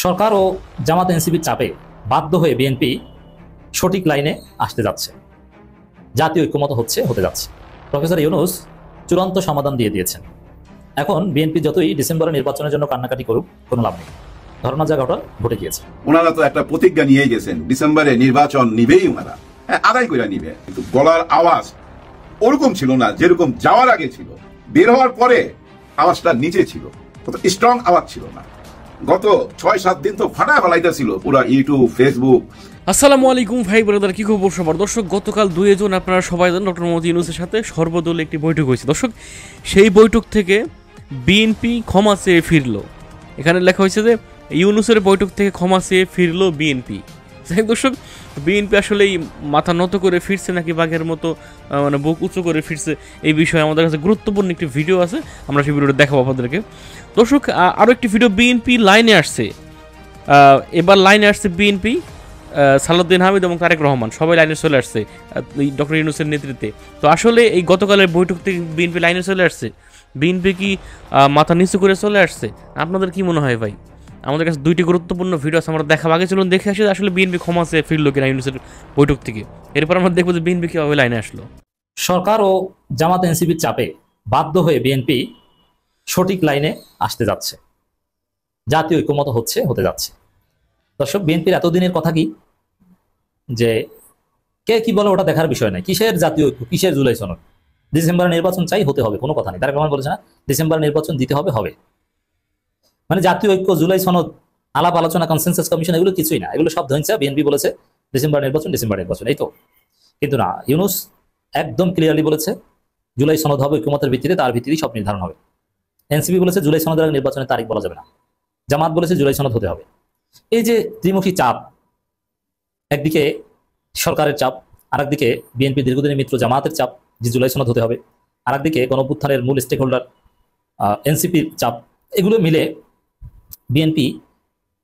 সরকার ও জামাত এনসিপির চাপে বাধ্য হয়ে বিএনপি সঠিক লাইনে আসতে যাচ্ছে, জাতীয় ঐক্যমত হতে যাচ্ছে। প্রফেসর ইউনূস চূড়ান্ত সমাধান দিয়ে দিয়েছেন। এখন বিএনপি যতই ডিসেম্বরের নির্বাচনের জন্য কান্নাকাটি করুক, কোনো লাভ নেই। ঘটনা যা ঘটে গিয়েছে। ওনারা তো একটা প্রতিজ্ঞা নিয়ে গেছেন, ডিসেম্বরে নির্বাচন নিবেই ওনারা, আদায় করে নিবে। কিন্তু গলার আওয়াজ ওরকম ছিল না যেরকম যাওয়ার আগে ছিল। বের হওয়ার পরে আওয়াজটা নিচে ছিল, স্ট্রং আওয়াজ ছিল না। গত 6-7 দিন তো ফাটা ফেলাইতেছিল পুরো ইউটিউব, ফেসবুক। আসসালামু আলাইকুম ভাই ব্রাদার, কি খবর সবার? দর্শক, গতকাল 2 জুন আপনারা সবাই জানেন ডক্টর মোহাম্মদ ইউনূসের সাথে সর্বদলীয় একটি বৈঠক হয়েছে। দর্শক, সেই বৈঠক থেকে বিএনপি ক্ষমা চেয়ে ফিরলো। এখানে লেখা হয়েছে যে ইউনূসের বৈঠক থেকে ক্ষমা চেয়ে ফিরলো বিএনপি। যাই দর্শক, বিএনপি আসলেই মাথা নত করে ফিরছে নাকি বাঘের মতো মানে বুক উঁচু করে ফিরছে, এই বিষয়ে আমাদের কাছে গুরুত্বপূর্ণ একটি ভিডিও আছে, আমরা সেই ভিডিওটা দেখাবো আপনাদেরকে। দর্শক, আরও একটি ভিডিও, বিএনপি লাইনে আসছে। এবার লাইনে আসছে বিএনপি, সালাউদ্দিন হামিদ এবং তারেক রহমান সবাই লাইনে চলে আসছে ডক্টর ইউনূসের নেতৃত্বে। তো আসলে এই গতকালের বৈঠক থেকে বিএনপি লাইনে চলে আসছে, বিএনপি কি মাথা নিচু করে চলে আসছে? আপনাদের কি মনে হয় ভাই? আমাদের কাছে 2টি গুরুত্বপূর্ণ ভিডিও আছে, আমরা দেখাবো। আগে চলুন দেখে আসি আসলে বিএনপি ক্ষমা চেয়ে ফিরলো কিনা ইউনূসের বৈঠক থেকে। এরপর আমরা দেখবো যে বিএনপি কিভাবে লাইনে আসলো। সরকার ও জামাত এনসিপির চাপে বাধ্য হয়ে বিএনপি সঠিক লাইনে আসতে যাচ্ছে, জাতীয় ঐক্যমত হতে যাচ্ছে। দর্শক, বিএনপির এতদিনের কথা কি যে কে কি বলে ওটা দেখার বিষয় নাই। কিসের জাতীয় ঐক্য, কিসের জুলাই সনদ? ডিসেম্বরের নির্বাচন চাই, হতে হবে, কোনো কথা নেই। তারেক রহমান বলেছে না ডিসেম্বরের নির্বাচন দিতে হবে, হবে। মানে জাতীয় ঐক্য, জুলাই সনদ, আলাপ আলোচনা, কনসেনসাস কমিশন, এগুলো কিছুই না। এগুলো সব ধরছে। বিএনপি বলেছে ডিসেম্বর নির্বাচন, এই তো। কিন্তু না, ইউনূস একদম ক্লিয়ারলি বলেছে জুলাই সনদ হবে ঐক্যমতের ভিত্তিতে, তার ভিত্তিতেই সব নির্ধারণ হবে। এনসিপি বলেছে জুলাই সনদের আগে নির্বাচনের তারিখ বলা যাবে না। জামাত বলেছে জুলাই সনদ হতে হবে। এই যে ত্রিমুখী চাপ, একদিকে সরকারের চাপ, আরেকদিকে বিএনপি দীর্ঘদিনের মিত্র জামাতের চাপ যে জুলাই সনদ হতে হবে, আরেকদিকে গণঅভ্যুত্থানের মূল স্টেক হোল্ডার এনসিপির চাপ, এগুলো মিলে বিএনপি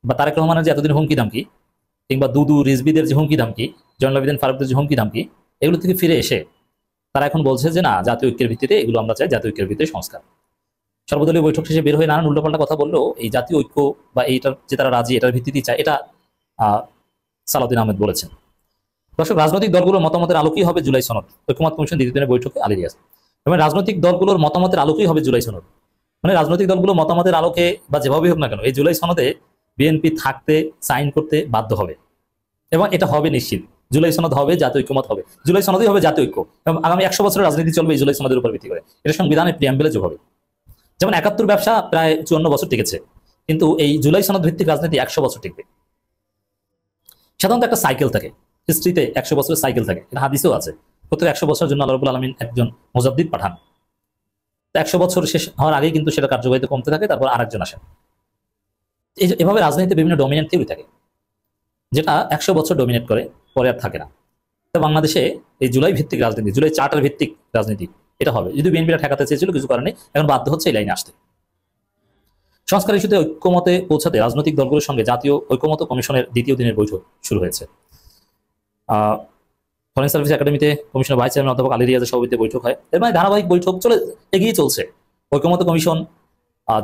বা তারেক রহমানের যে এতদিন হুমকি ধামকি, কিংবা দুদু রিজভিদের যে হুমকি ধামকি, জয়নুল আবেদিন ফারুকদের যে হুমকি ধামকি, এগুলো থেকে ফিরে এসে তারা এখন বলছে যে না, জাতীয় ঐক্যের ভিত্তিতে এগুলো আমরা চাই, জাতীয় ঐক্যের ভিত্তিতে সংস্কার। সর্বদলীয় বৈঠক শেষে বের হয়ে নানান উল্টোপাল্টা কথা বললেও এই জাতীয় ঐক্য বা এইটার যে তারা রাজি, এটার ভিত্তিতেই চায়, এটা সালাউদ্দিন আহমেদ বলেছেন। দর্শক, রাজনৈতিক দলগুলোর মতামতের আলোকেই হবে জুলাই সনদ। ঐক্যমত কমিশন দ্বিতীয় দিনের বৈঠকে আলিরিয়াস এবং রাজনৈতিক দলগুলোর মতামতের আলোকেই হবে জুলাই সনদ। মানে রাজনৈতিক দলগুলোর মতামতের আলোকে বা যেভাবেই হোক না কেন, এই জুলাই সনদে বিএনপি থাকতে, সাইন করতে বাধ্য হবে এবং এটা হবে নিশ্চিত। জুলাই সনদ হবে, জাতীয় ঐক্যমত হবে, জুলাই সনদই হবে জাতীয় ঐক্য এবং আগামী 100 বছরের রাজনীতি চলবে এই জুলাই সনদের উপর ভিত্তি করে। এটা সংবিধানের প্রিয়াম্বলে যোগ হবে। যেমন 71 ব্যবসা প্রায় 54 বছর টিকেছে, কিন্তু এই জুলাই সনদ ভিত্তিক রাজনীতি 100 বছর টিকবে। সাধারণত একটা সাইকেল থাকে, হিস্ট্রিতে 100 বছরের সাইকেল থাকে, এটা হাদিসেও আছে। প্রত্যেক 100 বছরের জন্য আল্লাহ রাব্বুল আলামিন একজন মুজাদ্দিদ পাঠান। 100 বছর শেষ হওয়ার আগেই কিন্তু সেটা কার্যবাহিতা কমতে থাকে, তারপর আরেকজন আসেন। এভাবে রাজনীতিতে বিভিন্ন ডমিনেন্ট থিওরি থাকে, যেটা 100 বছর ডমিনেট করে, পরে আর থাকে না। তো বাংলাদেশে এই জুলাই ভিত্তিক রাজনীতি, জুলাই চার্টার ভিত্তিক রাজনীতি, এটা হবে। যদি বিএনপিটা ঠেকাতে চেয়েছিল, কিছু কারণে এখন বাধ্য হচ্ছে এই লাইনে আসতে। সংস্কার ইস্যুতে ঐক্যমতে পৌঁছাতে রাজনৈতিক দলগুলোর সঙ্গে জাতীয় ঐক্যমত কমিশনের দ্বিতীয় দিনের বৈঠক শুরু হয়েছে। ফরেন সার্ভিস একাডেমিতে কমিশনের ভাইস চেয়ারম্যান অধ্যাপক আলী রিয়াজের সভাপতিত্বে বৈঠক হয়। এর মানে ধারাবাহিক বৈঠক এগিয়ে চলছে। ঐক্যমত কমিশন,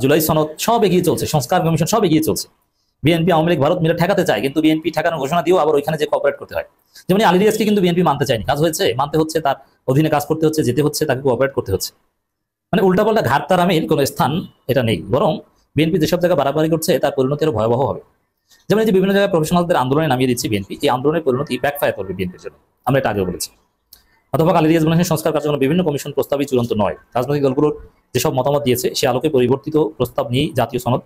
জুলাই সনদ সব এগিয়ে চলছে, সংস্কার কমিশন সব এগিয়ে চলছে। বিএনপি, আওয়ামী লীগ, ভারত মিলে ঠেকাতে চায়, কিন্তু বিএনপি ঠেকানোর ঘোষণা দিয়েও আবার ওইখানে যে কোঅপারেট করতে হয়। যেমন আলী রিয়াজকে কিন্তু বিএনপি মানতে চায়নি, কাজ হয়েছে, মানতে হচ্ছে, তার অধীনে কাজ করতে হচ্ছে, যেতে হচ্ছে, তাকে কোঅপারেট করতে হচ্ছে। মানে উল্টাপাল্টা ঘাট তারামির কোনো স্থান এটা নেই, বরং বিএনপি যেসব জায়গায় বাড়াবাড়ি করছে তার পরিণতি আরো ভয়াবহ হবে। যেমন এই যে বিভিন্ন জায়গায় প্রফেশনালদের আন্দোলনে নামিয়ে দিচ্ছে বিএনপি, এই আন্দোলনের পরিণতি ব্যাকফায়ার করবে বিএনপির জন্য, আমরা এটা আগেও বলেছি। অথবা আলী রিয়াজ বলেছেন সংস্কার কার্যক্রম বিভিন্ন কমিশন প্রস্তাবই চূড়ান্ত নয়, রাজনৈতিক দলগুলোর যেসব মতামত দিয়েছে সে আলোকে পরিবর্তিত প্রস্তাব নিয়েই জাতীয় সনদ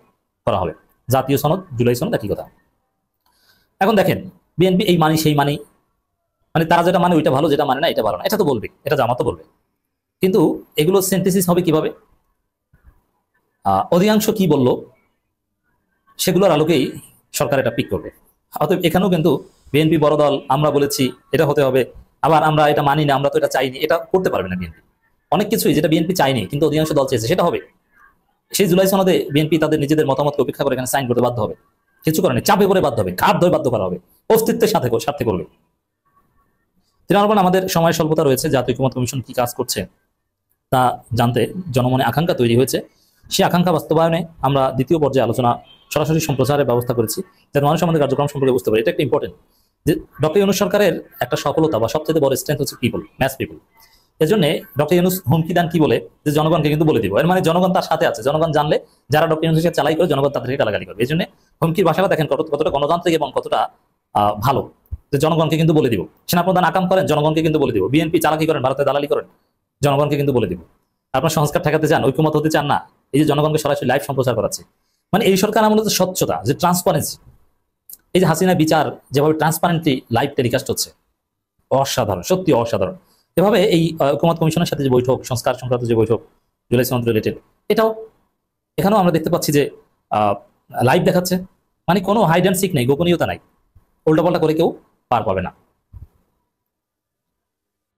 করা হবে। জাতীয় সনদ, জুলাই সনদ একই কথা। এখন দেখেন, বিএনপি এই মানি সেই মানি, মানে তারা যেটা মানে ওইটা ভালো, যেটা মানে না এটা ভালো না, এটা তো বলবে, এটা জামাতও বলবে। কিন্তু এগুলো সিনথেসিস হবে কিভাবে? অধিকাংশ কি বলল সেগুলোর আলোকেই সরকার এটা পিক করবে। অতএব এখানেও কিন্তু বিএনপি বড় দল, আমরা বলেছি এটা হতে হবে, আবার আমরা এটা মানি না, আমরা তো এটা চাইনি, এটা করতে পারবে না বিএনপি। অনেক কিছুই যেটা বিএনপি চাইনি কিন্তু অধিকাংশ দল চেয়েছে সেটা হবে। সেই জুলাই সনদে বিএনপি তাদের নিজেদের মতামতকে উপেক্ষা করে এখানে সাইন করতে বাধ্য হবে। কিছু কারণে চাপে করে বাধ্য হবে, ঘাত ধরে বাধ্য করা হবে, অস্তিত্বের স্বার্থে করবে। তৃণমূল, আমাদের সময় স্বল্পতা রয়েছে, জাতীয় ঐক্যমত কমিশন কি কাজ করছে তা জানতে জনমনে আকাঙ্ক্ষা তৈরি হয়েছে। সেই আকাঙ্ক্ষা বাস্তবায়নে আমরা দ্বিতীয় পর্যায়ে আলোচনা সরাসরি সম্প্রচারের ব্যবস্থা করেছি, যাতে মানুষ আমাদের কার্যক্রম সম্পর্কে বুঝতে পারে। এটা একটা ইম্পর্টেন্ট যে ডক্টর ইউনূস সরকারের একটা সফলতা বা সবচেয়ে বড় স্ট্রেংথ হচ্ছে পিপল, ম্যাস পিপল। এর জন্য ডক্টর ইউনূস হুমকি দেন কি বলে, যে জনগণকে কিন্তু বলে দিব। এর মানে জনগণ তার সাথে আছে, জনগণ জানলে যারা ডক্টর ইউনূসকে চালাই করে জনগণ তাদেরকে গালাগালি করবে। এই জন্য হুমকির ভাষাটা দেখেন কতটা গণতান্ত্রিক এবং কতটা ভালো, যে জনগণকে কিন্তু বলে দিব। সেনাপ্রধান আকাম করেন, জনগণকে কিন্তু বলে দিব। বিএনপি চালাকি করেন, ভারতে দালালি করেন, জনগণকে কিন্তু বলে দিব। আপনার সংস্কার ঠেকাতে চান, ঐক্যমত হতে চান না, এই যে জনগণকে সরাসরি লাইভ সম্প্রচার করাচ্ছে। মানে এই সরকার আমলে স্বচ্ছতা, যে ট্রান্সপারেন্সি, এই যে হাসিনা বিচার যেভাবে ট্রান্সপারেন্টলি লাইভ টেলিকাস্ট হচ্ছে, অসাধারণ, সত্যি অসাধারণ। এভাবে এই ঐকমত্য কমিশনের সাথে যে বৈঠক, সংস্কার সংক্রান্ত যে বৈঠক, জুলাই সনদ রিলেটেড, এটাও এখানেও আমরা দেখতে পাচ্ছি যে লাইভ দেখাচ্ছে। মানে কোনো হাইড অ্যান্ড সিক নেই, গোপনীয়তা নাই, উল্টাপাল্টা করে কেউ পার পাবে না।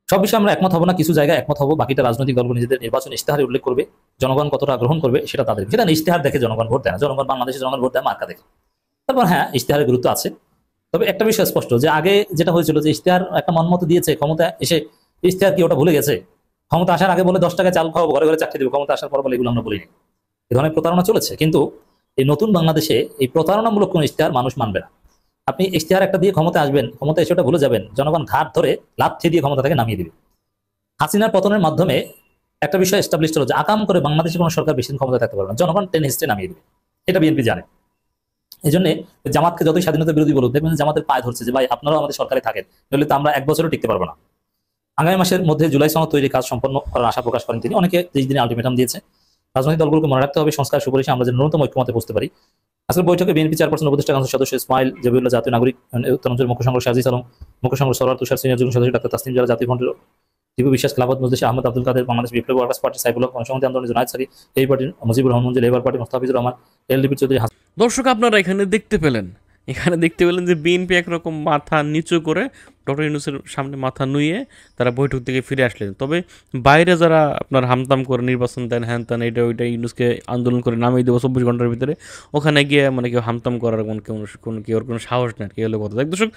সব বিষয়ে আমরা একমত হব না, কিছু জায়গায় একমত হব। বাকিটা রাজনৈতিক দলগুলো নিজেদের নির্বাচন ইশতেহারে উল্লেখ করবে, জনগণ কতটা গ্রহণ করবে সেটা তাদের। সেটা ইশতেহার দেখে জনগণ ভোট দেয় না, জনগণ বাংলাদেশের জনগণ ভোট দেয় মার্কা দেখে। তারপর হ্যাঁ, ইশতেহারের গুরুত্ব আছে, তবে একটা বিষয় স্পষ্ট, যে আগে যেটা হয়েছিল যে ইশতেহার একটা মনমতো দিয়েছে, ক্ষমতা এসে ইশতেহার কি ওটা ভুলে গেছে। ক্ষমতা আসার আগে বলে 10 টাকায় চাল খাওয়াবো, ঘরে ঘরে চাকরি দেবো, ক্ষমতা আসার পর বলে এগুলো আমরা বলিনি। এই ধরনের প্রতারণা চলেছে, কিন্তু এই নতুন বাংলাদেশে এই প্রতারণামূলক কোন ইশতেহার মানুষ মানবে না। আপনি ইশতেহার একটা দিয়ে ক্ষমতা আসবেন, ক্ষমতা এসে ওটা ভুলে যাবেন, জনগণ ঘাট ধরে লাথি দিয়ে ক্ষমতা থেকে নামিয়ে দিবে। হাসিনার পতনের মাধ্যমে একটা বিষয় এস্টাবলিশ হলো যে আকাম করে বাংলাদেশে কোনো সরকার বেশি দিন ক্ষমতা থাকতে পারবে না, জনগণ টেনে হিস্ট্রি নামিয়ে দেবে। এটা বিএনপি জানে। এই জন্য জামাতকে যতই স্বাধীনতা বিরোধী বলুক, দেখবেন জামাতের পায়ে ধরছে যে ভাই আপনারাও আমাদের সরকারে থাকেন, নইলে তো আমরা 1 বছরও টিকতে পারবো না। আগামী মাসের মধ্যে জুলাই সনদ তৈরির কাজ সম্পন্ন করার আশা প্রকাশ করেন তিনি। অনেকে 30 দিনে আলটিমেটাম দিয়েছে। রাজনৈতিক দলগুলোকে মনে রাখতে হবে, সংস্কার সুপারিশে আমরা যেন ন্যূনতম ঐক্যমতে বসতে পারি। আজকের বৈঠকে বিএনপি চেয়ারপারসন উপদেষ্টা কাউন্সিল সদস্য ইসমাইল জবিউল্লাহ, জাতীয় নাগরিক উত্তরাঞ্চল মুখ্য সংগ্রহ সাজিদ আলম, মুখ্য সংগ্রহ সরওয়ার তুষার, সিনিয়র যুগ্ম সদস্য ডাক্তার তাসনিম জারা, জাতীয় ফ্রন্টের দীপু বিশ্বাস, খেলাফত মজলিস আহমদ আব্দুল কাদের, বাংলাদেশ বিপ্লবী ওয়ার্কার্স পার্টি সাইফুল হক, গণসংহতি আন্দোলনের জুনায়েদ সারি, এই পার্টির Mujibur Rahman, labour party Mostafizur Rahman, LDP Chowdhury. দর্শক আপনারা এখানে দেখতে পেলেন যে বিএনপি একরকম মাথা নিচু করে ডক্টর ইউনূসের সামনে মাথা নুয়ে তারা বৈঠক থেকে ফিরে আসলেন। তবে বাইরে যারা আপনার হামতাম করে নির্বাচন দেন, হ্যান ত্যান, এটা ওইটা, ইউনূসকে আন্দোলন করে নামিয়ে দেবো 24 ঘন্টার ভিতরে, ওখানে গিয়ে মানে কেউ হামতাম করার কেউ কোনো সাহস নেই, কে হলো কথা। দর্শক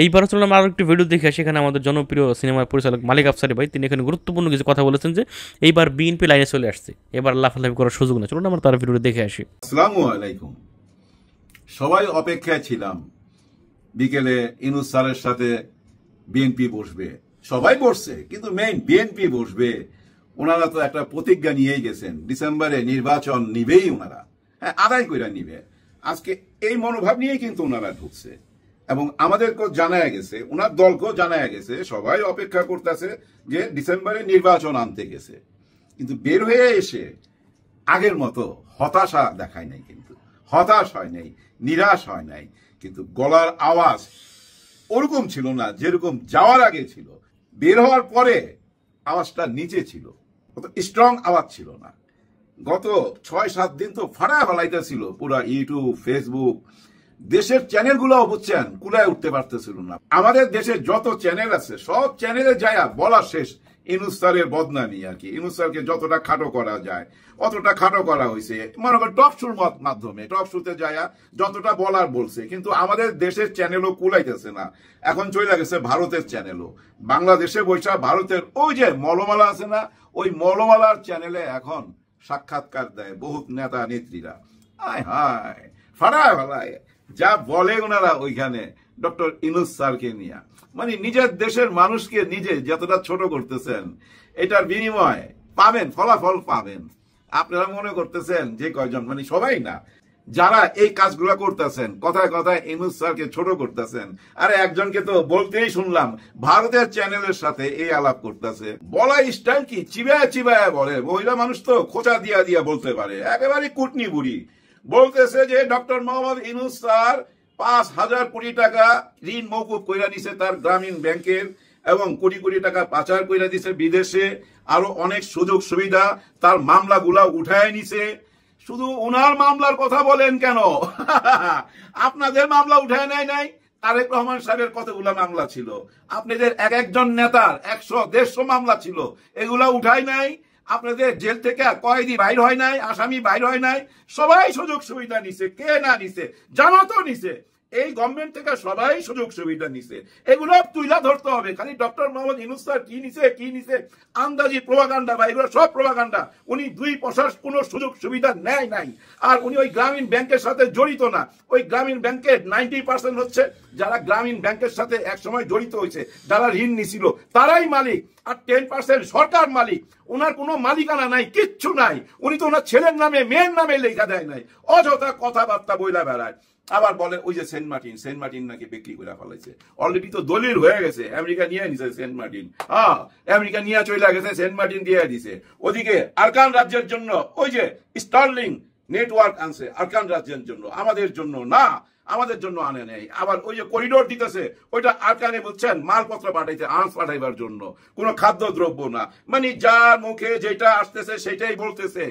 এইবার চললাম আরও একটি ভিডিও দেখে আসি। এখানে আমাদের জনপ্রিয় সিনেমার পরিচালক মালিক আফসারি ভাই, তিনি এখানে গুরুত্বপূর্ণ কিছু কথা বলেছেন, যে এইবার বিএনপি লাইনে চলে আসছে, এবার লাফালাফি করার সুযোগ নেই। চলুন আমরা তার ভিডিও দেখে আসি। আসসালামু আলাইকুম। সবাই অপেক্ষায় ছিলাম বিকেলে ইউনূস স্যারের সাথে বিএনপি বসবে, সবাই বসছে, কিন্তু মেইন বিএনপি বসবে। ওনারা তো একটা প্রতিজ্ঞা নিয়েই গেছেন, ডিসেম্বরে নির্বাচন নিবেই ওনারা, হ্যাঁ আদায় করে নিবে। আজকে এই মনোভাব নিয়েই কিন্তু ওনারা ঢুকছে, এবং আমাদেরকেও জানায় গেছে, ওনার দলকেও জানায় গেছে, সবাই অপেক্ষা করতেছে যে ডিসেম্বরে নির্বাচন আনতে গেছে। কিন্তু বের হয়ে এসে আগের মতো হতাশা দেখায় নাই, কিন্তু হতাশ হয় নাই, নিরাশ হয় নাই, কিন্তু গলার আওয়াজ ওরকম ছিল না যেরকম যাওয়ার আগে ছিল। বের হওয়ার পরে আওয়াজটা নিচে ছিল, অত স্ট্রং আওয়াজ ছিল না। গত 6-7 দিন তো ফাড়া ফেলাইতে ছিল পুরা ইউটিউব, ফেসবুক, দেশের চ্যানেলগুলো বুঝছেন কুলায় উঠতে পারতেছিল না। আমাদের দেশে যত চ্যানেল আছে সব চ্যানেলে যায় বলা শেষ ইউনূস স্যারের বদনামি আর কি। ইউনূস স্যারকে যতটা খাটো করা যায় অতটা খাটো করা হয়েছে, মনে করেন টক শোর মাধ্যমে, টক শোতে যায় যতটা বলার বলছে, কিন্তু আমাদের দেশের চ্যানেলও কুলাইতেছে না। এখন চলে গেছে ভারতের চ্যানেলও, বাংলাদেশে বৈশা ভারতের ওই যে মলমালা আছে না, ওই মলমালার চ্যানেলে এখন সাক্ষাৎকার দেয় বহুত নেতা নেত্রীরা। আয় হায় ফাড়ায় ফেলায় যা বলে ওনারা ওইখানে ডক্টর ইউনূস স্যারকে নিয়ে, মানে নিজের দেশের মানুষকে নিজে যতটা ছোট করতেছেন, এটার বিনিময় পাবেন, ফলাফল পাবেন। আপনারা মনে করতেছেন যে কয়জন, মানে সবাই না, যারা এই কাজগুলা করতেছেন, কথায় কথায় ইউনূস স্যারকে ছোট করতেছেন। আরে একজনকে তো বলতেই শুনলাম ভারতের চ্যানেলের সাথে এই আলাপ করতেছে, বলা স্টাইল কি চিবায় চিবায় বলে। মহিলা মানুষ তো খোঁচা দিয়া দিয়া বলতে পারে, একেবারে কুটনি বুড়ি। বলতেছে যে ডক্টর মোহাম্মদ ইউনূস স্যার 5,000 কোটি টাকা ঋণ মওকুফ কইরা নিছে তার গ্রামীণ ব্যাংকের, এবং কোটি কোটি টাকা পাচার কইরা দিছে বিদেশে, আরো অনেক সুযোগ সুবিধা, তার মামলাগুলা উঠায় নিছে। শুধু ওনার মামলার কথা বলেন কেন? আপনাদের মামলা উঠায় নেয় নাই? তারেক রহমান সাহেবের কতগুলা মামলা ছিল, আপনাদের এক একজন নেতার 100-150 মামলা ছিল, এগুলা উঠায় নাই। আপনাদের জেল থেকে কয়েদি বাইর হয় নাই, আসামি বাইর হয় নাই, সবাই সুযোগ সুবিধা নিছে। কে না নিছে? জামাতও নিছে। এই গভর্নমেন্ট থেকে সবাই সুযোগ সুবিধা নিছে, এগুলো তুইলা ধরতে হবে। খালি ডক্টর মোহাম্মদ ইউনূস স্যার কি নিছে আন্দাজি প্রোপাগান্ডা বা এগুলো সব প্রোপাগান্ডা। উনি 2 পয়সার কোনো সুযোগ সুবিধা নেয় নাই। আর উনি ওই গ্রামীণ ব্যাংকের সাথে জড়িত না। ওই গ্রামীণ ব্যাংকের 90% হচ্ছে যারা গ্রামীণ ব্যাংকের সাথে একসময় জড়িত হয়েছে, যারা ঋণ নিছিল তারাই মালিক, আর 10% সরকার মালিক। ওনার কোনো মালিকানা নাই, কিচ্ছু নাই। উনি তো ওনার ছেলের নামে মেয়ের নামে লেখা দেয় নাই, অযথা কথাবার্তা বইলা বেড়ায়। আবার বলে ওই যে সেন্ট মার্টিন নাকি বিক্রি করে ফেলাইছে। অলরেডি তো দলিল হয়ে গেছে, আমেরিকা নিয়ে নিছে সেন্ট মার্টিন। আমেরিকা নিয়ে চলে গেছে, সেন্ট মার্টিন দিয়ে দিছে। ওদিকে আরকান রাজ্যের জন্য ওই যে স্টারলিং নেটওয়ার্ক আনছে আরকান রাজ্যের জন্য, আমাদের জন্য না, আমাদের জন্য আনে নেই। আবার ওই যে করিডোর দিতেছে ওইটা আরকানে বলছেন মালপত্র পাঠাইতে, আর্মস পাঠাইবার জন্য, কোনো খাদ্য দ্রব্য না। মানে যার মুখে যেটা আসতেছে সেটাই বলতেছে।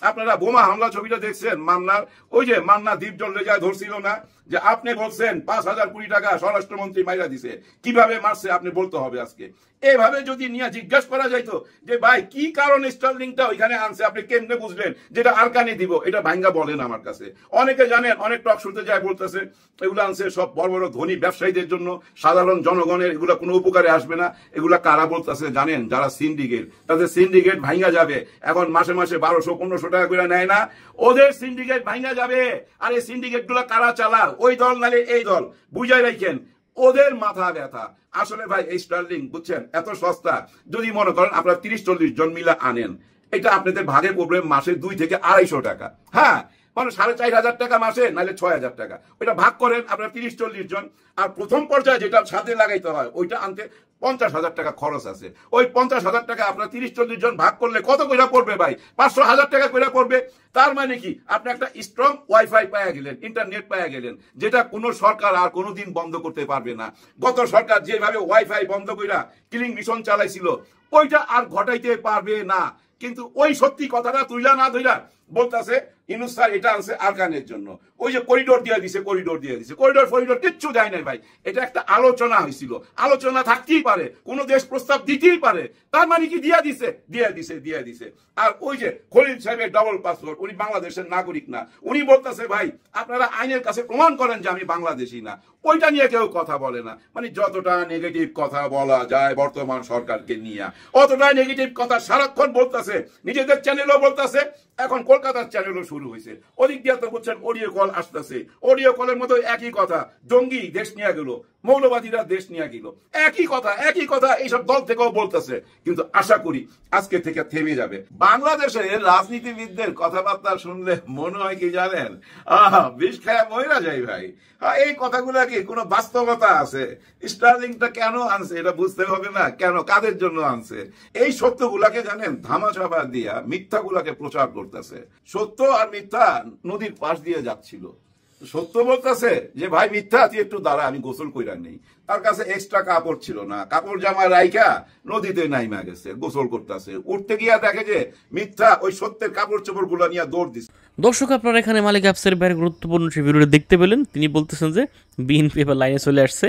আপনারা বোমা হামলা ছবিটা দেখছেন মান্নার, ওই যে মান্না দ্বীপজল রেজায় ধরছিল না, যে আপনি বলছেন 5,000 কোটি টাকা স্বরাষ্ট্রমন্ত্রী মাইরা দিছে, কিভাবে মারছে আপনি বলতে হবে আজকে। এইভাবে যদি নিয়ে জিজ্ঞেস করা যাইতো যে ভাই কি কারণে স্টারলিংটা ওইখানে আনছে, আপনি কেমনে বুঝলেন যেটা আরকানে দিব, এটা ভাঙ্গা বলেন আমার কাছে। অনেকে জানেন, অনেক টক শুনতে যায় বলতেছে এগুলো আনছে সব বড় বড় ধনী ব্যবসায়ীদের জন্য, সাধারণ জনগণের এগুলো কোনো উপকারে আসবে না। এগুলা কারা বলতেছে জানেন? যারা সিন্ডিকেট, তাদের সিন্ডিকেট ভাঙ্গা যাবে। এখন মাসে মাসে 1200-1500 টাকা করে নেয় না, ওদের সিন্ডিকেট ভাঙ্গা যাবে। আর এই সিন্ডিকেট গুলো কারা চালায়? ওই দল নালে এই দল, বুঝাই রাখেন, ওদের মাথা ব্যথা। আসলে ভাই এই স্টারলিং বুঝছেন এত সস্তা, যদি মনে করেন আপনারা 30-40 জন মিলা আনেন, এটা আপনাদের ভাগে পড়বে মাসে 2 থেকে 250 টাকা। হ্যাঁ, মানে 4,500 টাকা মাসে, নাহলে 6,000 টাকা। ওইটা ভাগ করেন আপনারা 30-40 জন। আর প্রথম পর্যায়ে যেটা সাথে লাগাইতে হয় ওইটা আনতে 50,000 টাকা খরচ আছে। ওই 50,000 টাকা আপনারা 30-40 জন ভাগ করলে কত কইরা পড়বে ভাই? 500,000 টাকা কইরা পড়বে। তার মানে কি, আপনি একটা স্ট্রং ওয়াইফাই পাওয়া গেলেন, ইন্টারনেট পাওয়া গেলেন, যেটা কোনো সরকার আর কোনোদিন বন্ধ করতে পারবে না। গত সরকার যেভাবে ওয়াইফাই বন্ধ কইরা কিলিং মিশন চালাইছিল, ওইটা আর ঘটাইতে পারবে না। কিন্তু ওই সত্যি কথাটা তুইলা না ধইলা বলতেছে ইউনূস স্যার এটা আনছে আরকানের জন্য। ওই যে করিডোর দিয়ে দিছে, করিডোর কিচ্ছু দেয় নাই ভাই। এটা একটা আলোচনা হয়েছিল, আলোচনা থাকতেই পারে, কোন দেশ প্রস্তাব দিতেই পারে। তার মানে কি দিয়ে দিছে। আর ওই যে খলিল সাহেবের ডাবল পাসপোর্ট, উনি বাংলাদেশের নাগরিক না। উনি বলতেছে ভাই আপনারা আইনের কাছে প্রমাণ করেন যে আমি বাংলাদেশি না। ওইটা নিয়ে কেউ কথা বলে না। মানে যতটা নেগেটিভ কথা বলা যায় বর্তমান সরকারকে নিয়ে, অতটা নেগেটিভ কথা সারাক্ষণ বলতেছে। নিজেদের চ্যানেলও বলতেছে, এখন কলকাতার চ্যানেলও শুরু হয়েছে। ওদিক দিয়ে তো বলছেন অডিও কল আসতেছে, অডিও কলের মতো একই কথা, জঙ্গি দেশ নিয়ে গেল, মৌলবাদীরা দেশ নিয়ে গেল, একই কথা এইসব দল থেকেও বলতেছে। কিন্তু আশা করি আজকে থেকে থেমে যাবে। বাংলাদেশের রাজনীতিবিদদের কথাবার্তা শুনলে মনে হয় কি জানেন, বিষ খায়া মইরা যায় ভাই। এই কথাগুলা কি কোনো বাস্তবতা আছে? স্টারলিংটা কেন আনছে এটা বুঝতে হবে না? কেন, কাদের জন্য আনছে? এই সত্যগুলাকে জানেন ধামাচাপা দিয়া মিথ্যাগুলাকে প্রচার করতেছে। সত্য আর মিথ্যা নদীর পাশ দিয়ে যাচ্ছিল। সত্য বলতেছে যে ভাই মিথ্যা, তুই একটু দাঁড়া, আমি গোসল কইরা নেই। তার কাছে এক্সট্রা কাপড় ছিল না, কাপড় জামা রাইখা নদীতে নাইমা গেছে, গোসল করতেছে। উঠতে গিয়া দেখে যে মিথ্যা ওই সত্যের কাপড় চোপড় গুলো নিয়ে দৌড় দিচ্ছে। দর্শক আপনারা এখানে মালিক অ্যাপসের বাইরে গুরুত্বপূর্ণ সেই ভিডিওটি দেখতে পেলেন। তিনি বলতেছেন যে বিএনপি এবার লাইনে চলে আসছে,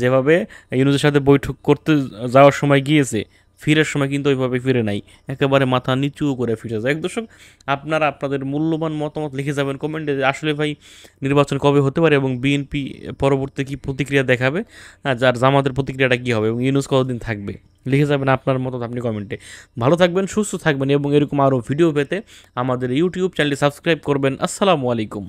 যেভাবে ইউনূসের সাথে বৈঠক করতে যাওয়ার সময় গিয়েছে, ফিরের সময় কিন্তু ওইভাবে ফিরে নাই, একেবারে মাথা নিচু করে ফিরে যায়। দর্শক আপনারা আপনাদের মূল্যবান মতামত লিখে যাবেন কমেন্টে, আসলে ভাই নির্বাচন কবে হতে পারে এবং বিএনপি পরবর্তী কি প্রতিক্রিয়া দেখাবে, যার জামাতের প্রতিক্রিয়াটা কী হবে এবং ইউনূস কতদিন থাকবে, লিখে যাবেন আপনার মতো আপনি কমেন্টে। ভালো থাকবেন, সুস্থ থাকবেন এবং এরকম আরও ভিডিও পেতে আমাদের ইউটিউব চ্যানেলটি সাবস্ক্রাইব করবেন। আসসালামু আলাইকুম।